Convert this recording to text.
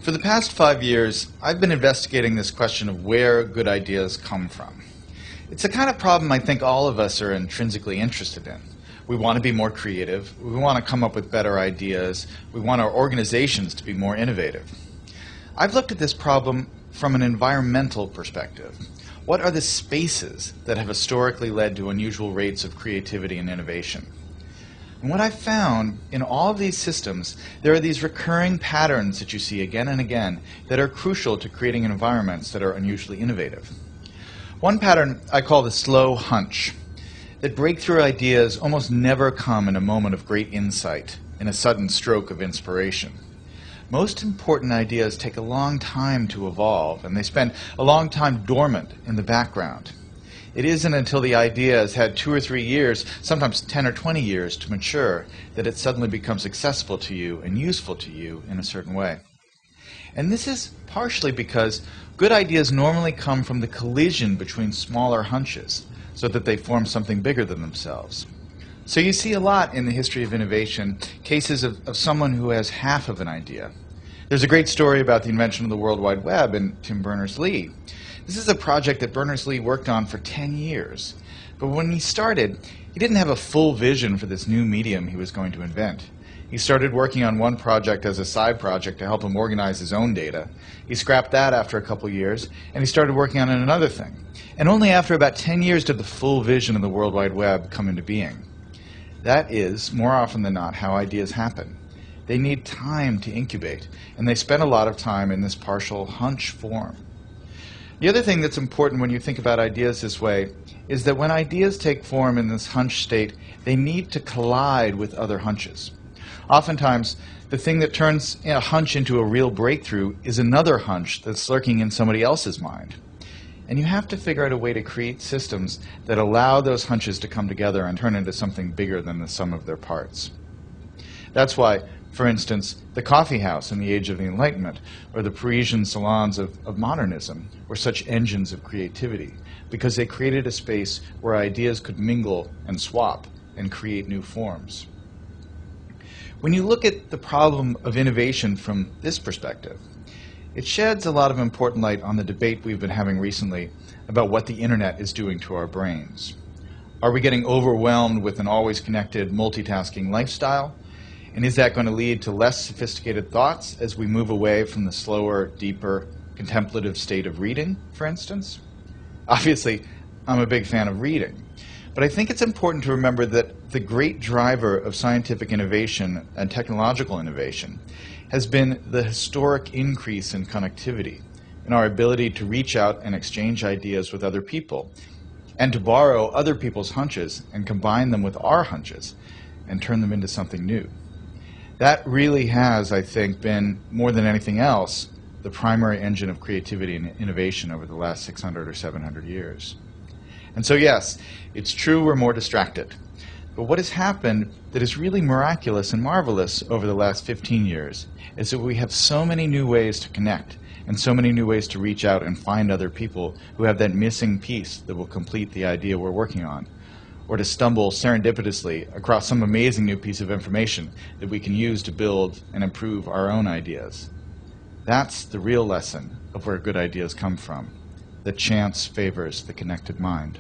For the past 5 years, I've been investigating this question of where good ideas come from. It's a kind of problem I think all of us are intrinsically interested in. We want to be more creative, we want to come up with better ideas, we want our organizations to be more innovative. I've looked at this problem from an environmental perspective. What are the spaces that have historically led to unusual rates of creativity and innovation? And what I've found in all of these systems, there are these recurring patterns that you see again and again that are crucial to creating environments that are unusually innovative. One pattern I call the slow hunch, that breakthrough ideas almost never come in a moment of great insight, in a sudden stroke of inspiration. Most important ideas take a long time to evolve, and they spend a long time dormant in the background. It isn't until the idea has had 2 or 3 years, sometimes 10 or 20 years to mature, that it suddenly becomes accessible to you and useful to you in a certain way. And this is partially because good ideas normally come from the collision between smaller hunches, so that they form something bigger than themselves. So you see a lot in the history of innovation, cases of someone who has half of an idea. There's a great story about the invention of the World Wide Web in Tim Berners-Lee. This is a project that Berners-Lee worked on for 10 years. But when he started, he didn't have a full vision for this new medium he was going to invent. He started working on one project as a side project to help him organize his own data. He scrapped that after a couple years, and he started working on another thing. And only after about 10 years did the full vision of the World Wide Web come into being. That is, more often than not, how ideas happen. They need time to incubate, and they spend a lot of time in this partial hunch form. The other thing that's important when you think about ideas this way is that when ideas take form in this hunch state, they need to collide with other hunches. Oftentimes, the thing that turns a hunch into a real breakthrough is another hunch that's lurking in somebody else's mind. And you have to figure out a way to create systems that allow those hunches to come together and turn into something bigger than the sum of their parts. That's why, for instance, the coffee house in the Age of the Enlightenment, or the Parisian salons of modernism, were such engines of creativity, because they created a space where ideas could mingle and swap and create new forms. When you look at the problem of innovation from this perspective, it sheds a lot of important light on the debate we've been having recently about what the internet is doing to our brains. Are we getting overwhelmed with an always connected, multitasking lifestyle? And is that going to lead to less sophisticated thoughts as we move away from the slower, deeper, contemplative state of reading, for instance? Obviously, I'm a big fan of reading. But I think it's important to remember that the great driver of scientific innovation and technological innovation has been the historic increase in connectivity, in our ability to reach out and exchange ideas with other people, and to borrow other people's hunches and combine them with our hunches and turn them into something new. That really has, I think, been, more than anything else, the primary engine of creativity and innovation over the last 600 or 700 years. And so yes, it's true we're more distracted. But what has happened that is really miraculous and marvelous over the last 15 years is that we have so many new ways to connect and so many new ways to reach out and find other people who have that missing piece that will complete the idea we're working on, or to stumble serendipitously across some amazing new piece of information that we can use to build and improve our own ideas. That's the real lesson of where good ideas come from, that chance favors the connected mind.